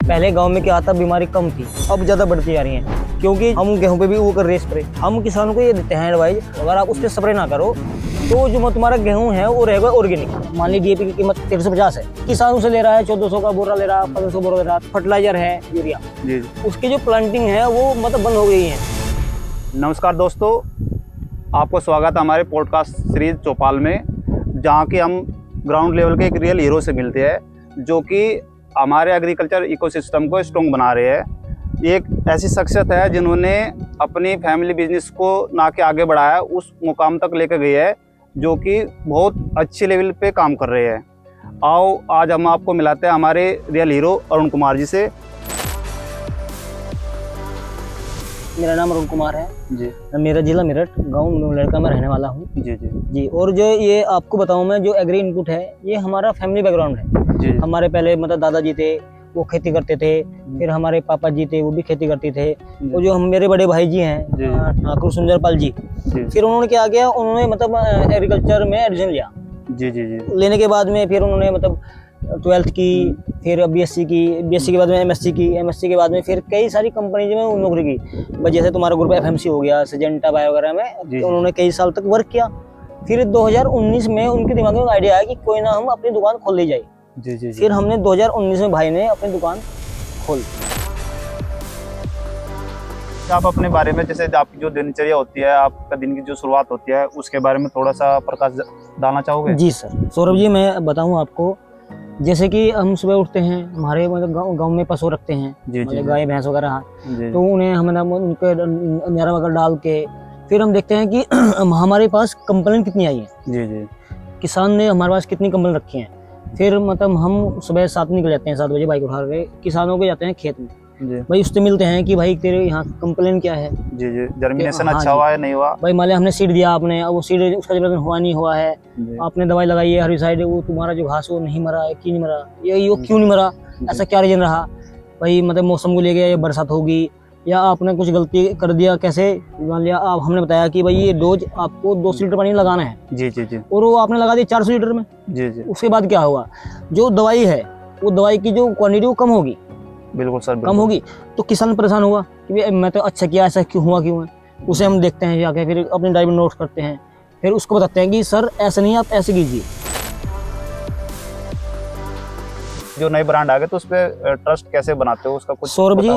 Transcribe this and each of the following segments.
पहले गांव में क्या था, बीमारी कम थी, अब ज़्यादा बढ़ती जा रही है, क्योंकि हम गेहूं पे भी वो कर रहे हैं स्प्रे। हम किसानों को ये देते हैं एडवाइस, अगर आप उस पर स्प्रे ना करो तो जो तुम्हारा गेहूं है वो रहेगा ऑर्गेनिक। मान ली डीएपी की कीमत 1350 है, किसान उसे ले रहा है 1400 का बोरा ले रहा है, 1500 बोरा ले रहा है। फर्टिलाइजर है यूरिया, उसकी जो प्लांटिंग है वो मतलब बंद हो गई है। नमस्कार दोस्तों, आपको स्वागत है हमारे पॉडकास्ट सीरीज चौपाल में, जहाँ की हम ग्राउंड लेवल के एक रियल हीरो से मिलते हैं जो कि हमारे एग्रीकल्चर इकोसिस्टम को स्ट्रॉन्ग बना रहे हैं। एक ऐसी शख्सियत है जिन्होंने अपनी फैमिली बिजनेस को ना के आगे बढ़ाया, उस मुकाम तक लेकर गई है जो कि बहुत अच्छी लेवल पे काम कर रहे हैं। आओ आज हम आपको मिलाते हैं हमारे रियल हीरो अरुण कुमार जी से। मेरा नाम अरुण कुमार है जी। मेरा जिला मेरठ, गांव लड़का में रहने वाला हूँ। जी जी जी। और जो ये आपको बताऊं मैं, जो एग्री इनपुट है ये हमारा फैमिली बैकग्राउंड है जी। हमारे पहले मतलब दादाजी थे वो खेती करते थे, फिर हमारे पापा जी थे वो भी खेती करते थे, और जो हम मेरे बड़े भाई जी हैं ठाकुर सुंदरपाल जी, फिर उन्होंने क्या किया, उन्होंने मतलब एग्रीकल्चर में एडमिशन लिया। जी जी जी। लेने के बाद में फिर उन्होंने मतलब 12th की, फिर बीएससी की, बीएससी के बाद में एमएससी की, एमएससी के बाद में फिर कई सारी कंपनी में नौकरी की। जैसे तुम्हारा ग्रुप एफएमसी हो गया, सिजेंटा बायो वगैरह में उन्होंने कई साल तक वर्क किया। फिर 2019 में उनके दिमाग में आइडिया आया कि कोई ना हम अपनी दुकान खोल ली जाए। जी जी। फिर हमने 2019 में भाई ने अपनी दुकान खोली। आप अपने बारे में, जैसे आपकी जो दिनचर्या होती है, आपका दिन की जो शुरुआत होती है, उसके बारे में थोड़ा सा प्रकाश डालना चाहोगे? जी सर। सौरभ जी, मैं बताऊं आपको, जैसे कि हम सुबह उठते हैं, हमारे मतलब गांव में पशु रखते हैं, मतलब गाय भैंस वगैरह, तो उन्हें हम उनके निरा वगैरह डाल के फिर हम देखते हैं कि हमारे पास कंप्लेन कितनी आई है। जी जी। किसान ने हमारे पास कितनी कंप्लेन रखी हैं। फिर मतलब हम सुबह 7 निकल जाते हैं, 7 बजे बाइक उठा के किसानों के जाते हैं खेत में। जी। भाई उससे मिलते हैं कि भाई तेरे यहाँ कंप्लेन क्या है। जी जी। जर्मिनेशन अच्छा हुआ है नहीं हुआ? भाई मान लिया हमने सीड दिया, आपने वो सीड उसका जर्मिनेशन हुआ नहीं हुआ है, आपने दवाई लगाई है हर्बिसाइड, वो तुम्हारा जो घास वो नहीं मरा है, क्यों नहीं मरा, ये क्यों नहीं मरा, ऐसा क्या रीजन रहा। भाई मतलब मौसम को लेके बरसात होगी या आपने कुछ गलती कर दिया, कैसे मान लिया आप, हमने बताया कि भाई ये डोज आपको 200 लीटर पानी लगाना है। जी जी जी। और वो आपने लगा दिया 400 लीटर में। जी जी। उसके बाद क्या हुआ, जो दवाई है वो दवाई की जो क्वांटिटी वो कम होगी। बिल्कुल सर, कम होगी तो किसान परेशान होगा कि मैं तो अच्छा किया, ऐसा क्यों हुआ, क्यों है। उसे हम देखते हैं जाके, फिर अपनी डायरी में नोट करते हैं, फिर उसको बताते हैं कि सर ऐसा नहीं, आप ऐसे कीजिए। जो नए ब्रांड आ गए तो उस पर ट्रस्ट कैसे बनाते हो, उसका कुछ? सौरभ जी,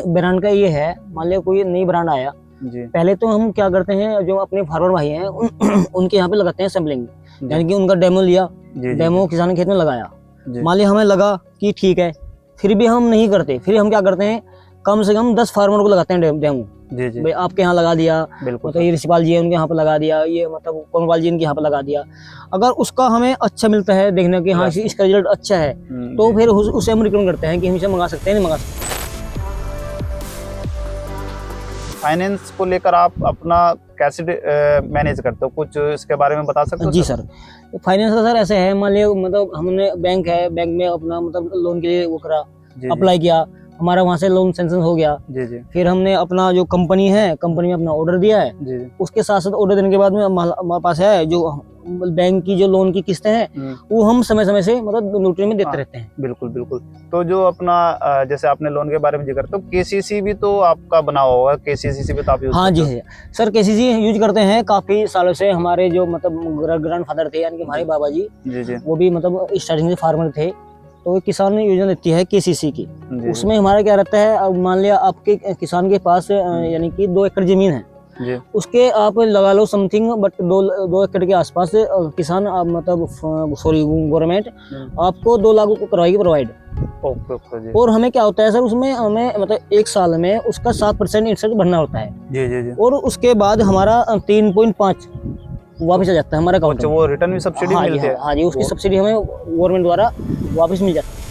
ब्रांड का ये है, मान लिया कोई नई ब्रांड आया जी, पहले तो हम क्या करते हैं, जो अपने फार्मर भाई हैं उनके यहाँ पे लगाते हैं सैम्पलिंग, यानी कि उनका डेमो लिया, डेमो किसान के खेत में लगाया। मान लिया हमें लगा कि ठीक है, फिर भी हम नहीं करते, फिर हम क्या करते हैं, कम से कम 10 फार्मर को लगाते हैं डेमो। जी जी। भाई आपके यहाँ लगा दिया, मतलब ये ऋषिपाल जी है उनके यहाँ पे लगा दिया, ये मतलब कोमलपाल जी इनके यहाँ पे लगा दिया। अगर उसका हमें अच्छा मिलता है, देखने कि हाँ इसका रिजल्ट अच्छा है, तो फिर उसे हम रिकमेंड करते हैं कि हम इसे मंगा सकते हैं, नहीं मंगा सकते। फाइनेंस को लेकर आप अपना कैसे मैनेज करते हो, कुछ इसके बारे में बता सकते हो? जी सर, फाइनेंस का सर ऐसे है, मान लिया मतलब हमने बैंक है, बैंक में अपना मतलब लोन के लिए वो करा, अप्लाई किया, हमारा वहाँ से लोन सैंक्शन हो गया। जी जी। फिर हमने अपना जो कंपनी है, कंपनी में अपना ऑर्डर दिया है। जी जी। उसके साथ साथ ऑर्डर देने के बाद में हमारे पास है जो बैंक की जो लोन की किस्तें हैं, वो हम समय समय से मतलब नोटरी में देते रहते हैं। बिल्कुल बिल्कुल। तो जो अपना जैसे आपने लोन के बारे में जिक्र, तो केसीसी भी तो आपका बना होगा, केसीसी से भी तो आप यूज? हाँ जी है सर, केसीसी यूज करते हैं काफी सालों से। हमारे जो मतलब ग्रैंड फादर थे, यानी कि हमारे बाबा जी, वो भी मतलब स्टार्टिंग से फार्मर थे, तो किसान योजना देती है केसीसी की। उसमें हमारा क्या रहता है, अब मान लिया आपके किसान के पास यानी कि 2 एकड़ जमीन है जी, उसके आप लगा लो समथिंग, बट 2 एकड़ के आसपास किसान मतलब सॉरी गवर्नमेंट आपको 2 लाख को करवाएगी प्रोवाइड। और हमें क्या होता है सर, उसमें हमें मतलब 1 साल में उसका 7% इंटरेस्ट भरना होता है। जी जी जी। और उसके बाद हमारा 3.5 वापस आ जाता है हमारे अकाउंट में। वो रिटर्न भी सब्सिडी मिलती है? हाँ जी, उसकी सब्सिडी हमें गवर्नमेंट द्वारा वापस मिल जाती है।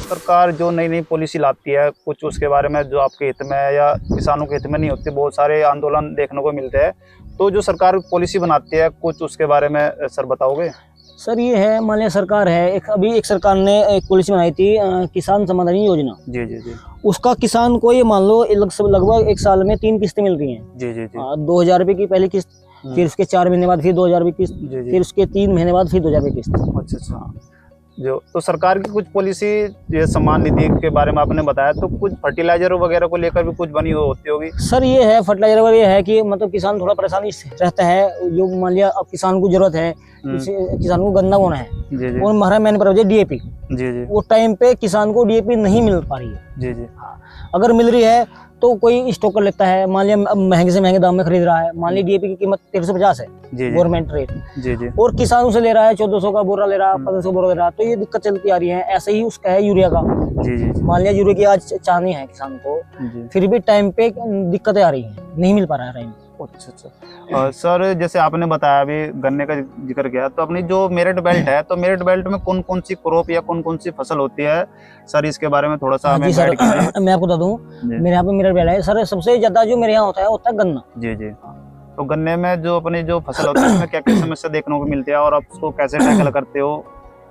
सरकार जो नई नई पॉलिसी लाती है, कुछ उसके बारे में जो आपके हित में या किसानों के हित में नहीं होती, बहुत सारे आंदोलन देखने को मिलते हैं, तो जो सरकार पॉलिसी बनाती है, कुछ उसके बारे में सर बताओगे? सर ये है, मान लिया सरकार है, अभी एक सरकार ने एक पॉलिसी बनाई थी, किसान सम्मान निधि योजना। जी जी जी। उसका किसान को ये मान लो लगभग 1 साल में 3 किस्तें मिल रही हैं। जी जी जी। 2000 रुपये की पहली किस्त, फिर उसके 4 महीने बाद फिर 2000 रुपये किस्त, फिर उसके 3 महीने बाद फिर 2000 रुपये किस्त। अच्छा अच्छा। जो तो सरकार की कुछ पॉलिसी, ये सम्मान निधि के बारे में आपने बताया, तो कुछ फर्टिलाइजर वगैरह को लेकर भी कुछ बनी होती होगी। सर ये है फर्टिलाइजर वगैरह, ये है कि मतलब किसान थोड़ा परेशानी रहता है। जो मान लिया अब किसान को जरूरत है, किसान को गन्ना बोना है, जी जी, और हमारा मैन पर डीएपी, जी जी, वो टाइम पे किसान को डीएपी नहीं मिल पा रही है। जी जी, अगर मिल रही है तो कोई स्टॉक कर लेता है। मान लिया अब महंगे से महंगे दाम में खरीद रहा है, मान लिया डीएपी की कीमत 1350 है जी, गवर्नमेंट रेट, जी जी, और किसान उसे ले रहा है 1400 का बोरा ले रहा है, 1500 बोरा ले रहा है, तो ये दिक्कत चलती आ रही है। ऐसे ही उसका है यूरिया का, जी जी, मान लिया यूरिया की आज चाहनी है किसान को, जी। फिर भी टाइम पे दिक्कतें आ रही हैं, नहीं मिल पा रहा है टाइम। अच्छा अच्छा। सर जैसे आपने बताया अभी गन्ने का जिक्र किया, तो अपनी जो मेरिट बेल्ट है, तो मेरिट बेल्ट में कौन कौन सी क्रॉप या कौन कौन सी फसल होती है सर, इसके बारे में थोड़ा सा हमें जी सर, गाइड कीजिए। मैं आपको बता दूं, जी। मेरे यहाँ पे मेरा बेला है सर, सबसे ज्यादा जो मेरे यहाँ होता है गन्ना। जी जी। तो गन्ने में जो अपनी जो फसल होती है उसमें क्या क्या समस्या देखने को मिलती है, और आप उसको कैसे टैकल करते हो,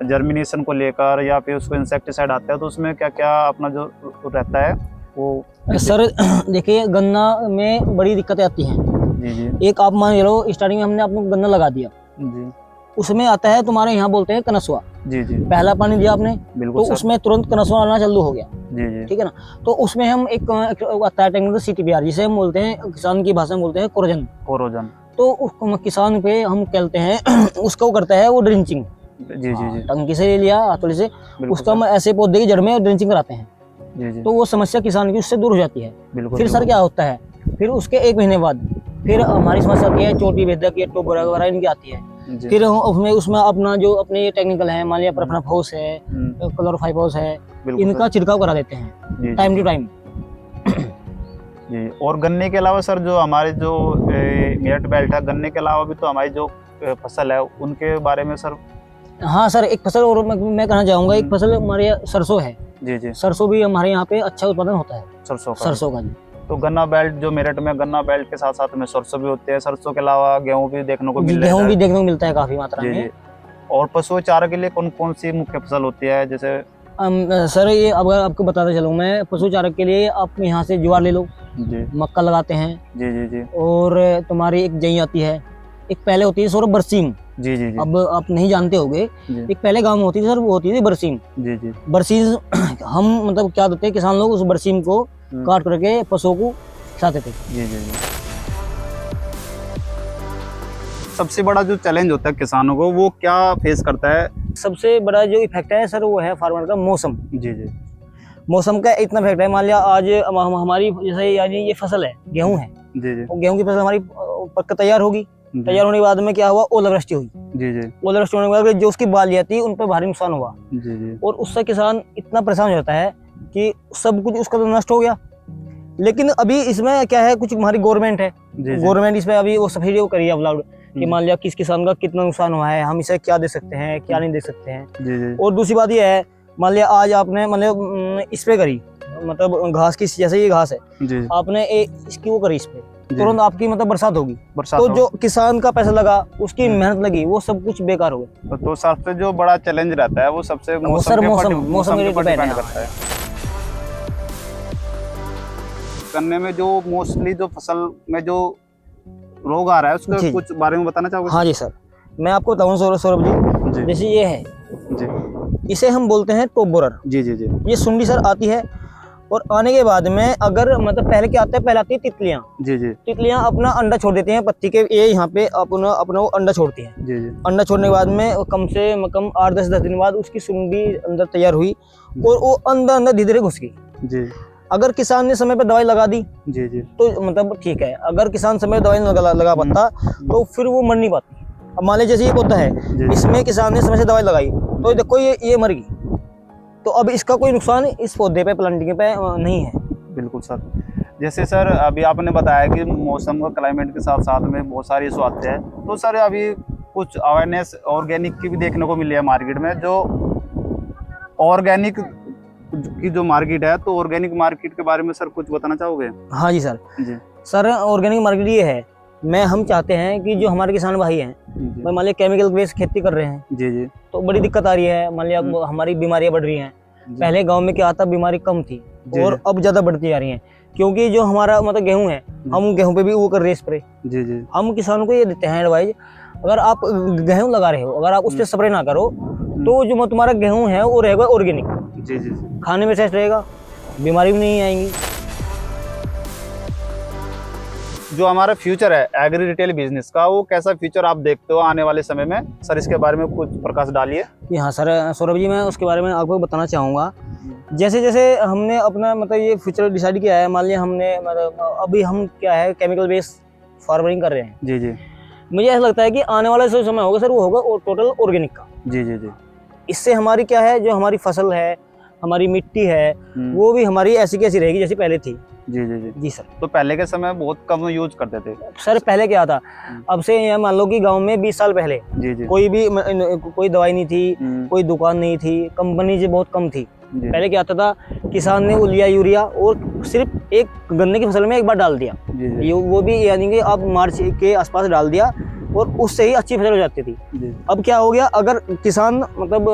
जर्मिनेशन को लेकर या फिर उसको इंसेक्टिसाइड आता है तो उसमें क्या क्या अपना जो रहता है वो। सर देखिए, गन्ना में बड़ी दिक्कतें आती हैं। जी जी, एक आप मान लो स्टार्टिंग में हमने आपको गन्ना लगा दिया, जी उसमें आता है तुम्हारे यहाँ बोलते हैं कनसुआ। जी, जी पहला पानी दिया आपने बिल्कुल तो सर। उसमें तुरंत कनसुआ आना चालू हो गया, जी जी, ठीक है ना। तो उसमें हम एक आता है टेक्निकल CTPR, जिसे हम बोलते हैं किसान की भाषा में बोलते हैं कोरोजन। कोरोजन। तो उस किसान पे हम कहते हैं उसको करता है वो ड्रिंचिंग, जी जी जी, टंकी से ले लिया हाथोड़ी से, बिल्कुल उसका हम ऐसे पौधे की जड़ में ड्रिंचिंग कराते हैं, जी जी, तो वो समस्या किसान की उससे दूर हो जाती है। बिल्कुल। फिर सर क्या होता है, फिर उसके 1 महीने बाद फिर हमारी समस्या आती है चोटी भेदक या टोप वगैरह इनकी आती है। जी, फिर उसमें अपना जो अपने टेक्निकल है, मान लिया परफनाफोस है, हम्म, क्लोरोफाइफोस है, बिल्कुल इनका सर। छिड़काव करा देते हैं जी टाइम टू टाइम। जी। और गन्ने के अलावा सर जो हमारे जो मेरिट बेल्ट है, गन्ने के अलावा भी तो हमारी जो फसल है उनके बारे में सर। हाँ सर, एक फसल और मैं कहना चाहूँगा, एक फसल हमारे यहाँ सरसों है। जी जी, सरसों भी हमारे यहाँ पे अच्छा उत्पादन होता है, सरसों का। सरसों का जी। तो गन्ना बेल्ट जो मेरठ में, गन्ना बेल्ट के साथ साथ में सरसों भी होते हैं, सरसों के अलावा गेहूं भी देखने को मिल रहा गेहूँ है। भी देखने को मिलता है काफी मात्रा जी में। जी। और पशु चारा के लिए कौन कौन सी मुख्य फसल होती है जैसे। सर ये अगर आपको बताता चलूँ मैं, पशु चारा के लिए आप यहाँ से ज्वार ले लो, जी मक्का लगाते हैं, जी, जी जी, और तुम्हारी एक जई आती है, एक पहले होती है सर बरसीम। जी जी, जी अब आप नहीं जानते होगे, जी, एक पहले गांव में होती थी सर, वो होती थी बरसीम। जी जी, बरसीम हम मतलब क्या देते हैं, किसान लोग उस बरसीम को काट करके पशुओं को खिलाते थे। जी जी, जी। सबसे बड़ा जो चैलेंज होता है किसानों को, वो क्या फेस करता है। सबसे बड़ा जो इफेक्ट है सर, वो है फार्मर का मौसम। जी जी, मौसम का इतना इफेक्ट है, मान लिया आज हमारी जैसे यानी ये फसल है, गेहूं है, जी जी, और गेहूं की फसल हमारी पक तैयार होगी। तैयार होने के बाद में क्या हुआ, ओलावृष्टि हुई। जी जी, ओलावृष्टि होने के बाद जो उसकी बालियां थी उन पर भारी नुकसान हुआ, जी जी, और उससे किसान इतना परेशान हो जाता है कि सब कुछ उसका तो नष्ट हो गया। लेकिन अभी इसमें क्या है, कुछ हमारी गवर्नमेंट है, गवर्नमेंट इसमें अभी वो सब्सिडी वो करी है अलाउड, कि मान लिया किस किसान का कितना नुकसान हुआ है, हम इसे क्या दे सकते हैं, क्या नहीं दे सकते हैं। जी जी, और दूसरी बात ये है, मान लिया आज आपने मतलब स्प्रे करी, मतलब घास की, जैसे ये घास है, जी आपने इसकी वो करी स्प्रे, तुरंत आपकी मतलब बरसात होगी, बरसात तो हो। जो किसान का पैसा लगा, उसकी मेहनत लगी, वो सब कुछ बेकार हो गया। तो सबसे जो बड़ा चैलेंज रहता है वो सबसे सर मौसम के ऊपर डिपेंड डिपेंड करता है। गन्ने में जो मोस्टली जो फसल में जो रोग आ रहा है उसके कुछ बारे में बताना चाहोगे। हाँ जी सर, मैं आपको बताऊँ सौरभ जी, जैसे ये है जी, इसे हम बोलते हैं टॉप बोरर। जी जी, जी ये सुंडी सर आती है, और आने के बाद में अगर मतलब पहले क्या आता है, पहले आती है तितलियां। जी जी, तितलियां अपना अंडा छोड़ देती हैं पत्ती के, ये यहाँ पे अपना वो अंडा छोड़ती हैं। जी जी, अंडा छोड़ने के बाद में कम से कम 8-10 दिन बाद उसकी सुंडी अंदर तैयार हुई, और वो अंदर धीरे धीरे घुस गई। जी, अगर किसान ने समय पर दवाई लगा दी जी जी, तो मतलब ठीक है, अगर किसान समय पर दवाई नहीं लगा पाता तो फिर वो मर नहीं पाती। अब मान लीजिए जैसे ये पौधा है, इसमें किसान ने समय से दवाई लगाई तो देखो ये मर गई, तो अब इसका कोई नुकसान इस पौधे पे, प्लांटिंग पे नहीं है। बिल्कुल सर। जैसे सर अभी आपने बताया कि मौसम का, क्लाइमेट के साथ साथ में बहुत सारे इशू आते हैं, तो सर अभी कुछ अवेयरनेस ऑर्गेनिक की भी देखने को मिली है मार्केट में। जो ऑर्गेनिक की जो मार्केट है, तो ऑर्गेनिक मार्केट के बारे में सर कुछ बताना चाहोगे। हाँ जी सर। जी सर ऑर्गेनिक मार्केट ये है, हम चाहते हैं कि जो हमारे किसान भाई हैं, जी, मान लिया केमिकल बेस्ड खेती कर रहे हैं, जी जी, तो बड़ी दिक्कत आ रही है। मान लिया हमारी बीमारियां बढ़ रही हैं, पहले गांव में क्या आता, बीमारी कम थी और अब ज्यादा बढ़ती जा रही हैं, क्योंकि जो हमारा मतलब गेहूं है, हम गेहूं पे भी वो कर रहे हैं स्प्रे। जी जी, हम किसानों को ये देते हैं एडवाइस, अगर आप गेहूं लगा रहे हो, अगर आप उस पर स्प्रे ना करो तो जो तुम्हारा गेहूं है वो रहेगा ऑर्गेनिक। जी जी, खाने में टेस्ट रहेगा, बीमारी भी नहीं आएंगी। जो हमारा फ्यूचर है एग्री रिटेल बिजनेस का, वो कैसा फ्यूचर आप देखते हो आने वाले समय में? सर इसके बारे में कुछ प्रकाश डालिए। जी हाँ सर, सौरभ जी मैं उसके बारे में आपको बताना चाहूँगा। जैसे जैसे हमने अपना मतलब ये फ्यूचर डिसाइड किया है, मान लिया हमने मतलब अभी हम क्या है केमिकल बेस्ड फार्मिंग कर रहे हैं। जी जी, मुझे ऐसा लगता है कि आने वाला जो समय होगा सर वो होगा टोटल ऑर्गेनिक का। जी जी जी, इससे हमारी क्या है, जो हमारी फसल है, हमारी मिट्टी है, वो भी हमारी ऐसी कैसी रहेगी जैसी पहले थी। जी जी जी जी सर। तो पहले के समय बहुत कम यूज करते थे सर पहले क्या था, अब से ये मान लो कि गांव में 20 साल पहले जी जी, कोई दवाई नहीं थी, कोई दुकान नहीं थी, कंपनी से बहुत कम थी। पहले क्या आता था, किसान ने उलिया यूरिया और सिर्फ एक गन्ने की फसल में एक बार डाल दिया। जी जी, वो भी यानी कि अब मार्च के आसपास डाल दिया और उससे ही अच्छी फसल हो जाती थी। जी, अब क्या हो गया, अगर किसान मतलब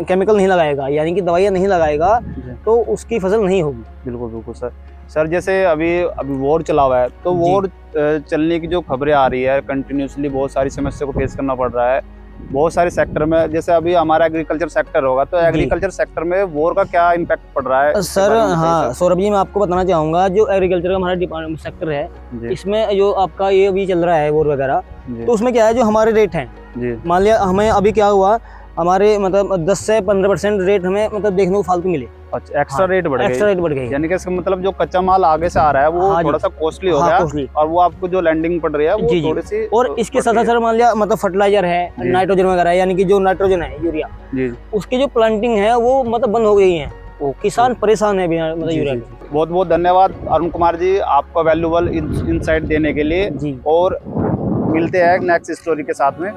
केमिकल नहीं लगाएगा यानी कि दवाइयाँ नहीं लगाएगा तो उसकी फसल नहीं होगी। बिल्कुल बिल्कुल सर। सर जैसे अभी वॉर चला हुआ है, तो वॉर चलने की जो खबरें आ रही है कंटिन्यूसली, बहुत सारी समस्या को फेस करना पड़ रहा है बहुत सारे सेक्टर में। जैसे अभी हमारा एग्रीकल्चर सेक्टर होगा, तो एग्रीकल्चर सेक्टर में वॉर का क्या इम्पैक्ट पड़ रहा है सर? हाँ सौरभ जी, मैं आपको बताना चाहूँगा, जो एग्रीकल्चर का हमारा डिपार्टमेंट सेक्टर है, इसमें जो आपका ये अभी चल रहा है वॉर वगैरह, तो उसमें क्या है, जो हमारे रेट हैं, मान लिया हमें अभी क्या हुआ, हमारे मतलब 10 से 15% रेट हमें मतलब देखने को फालतू मिले। अच्छा, एक्स्ट्रा रेट बढ़ गई। एक्स्ट्रा रेट बढ़ गई, यानी कि इसका मतलब जो कच्चा माल आगे से आ रहा है वो थोड़ा सा कॉस्टली हो गया, और वो आपको जो लैंडिंग पड़ रही है वो थोड़ी सी। और इसके साथ सर मान लिया मतलब फर्टिलाइजर है, नाइट्रोजन वगैरह, यानी कि जो नाइट्रोजन है यूरिया, उसकी जो प्लांटिंग है वो मतलब बंद हो गई है। किसान परेशान है बिना मतलब यूरिया के। बहुत बहुत धन्यवाद अरुण कुमार जी, आपका वैल्यूबल इंसाइट देने के लिए, और मिलते हैं नेक्स्ट स्टोरी के साथ में।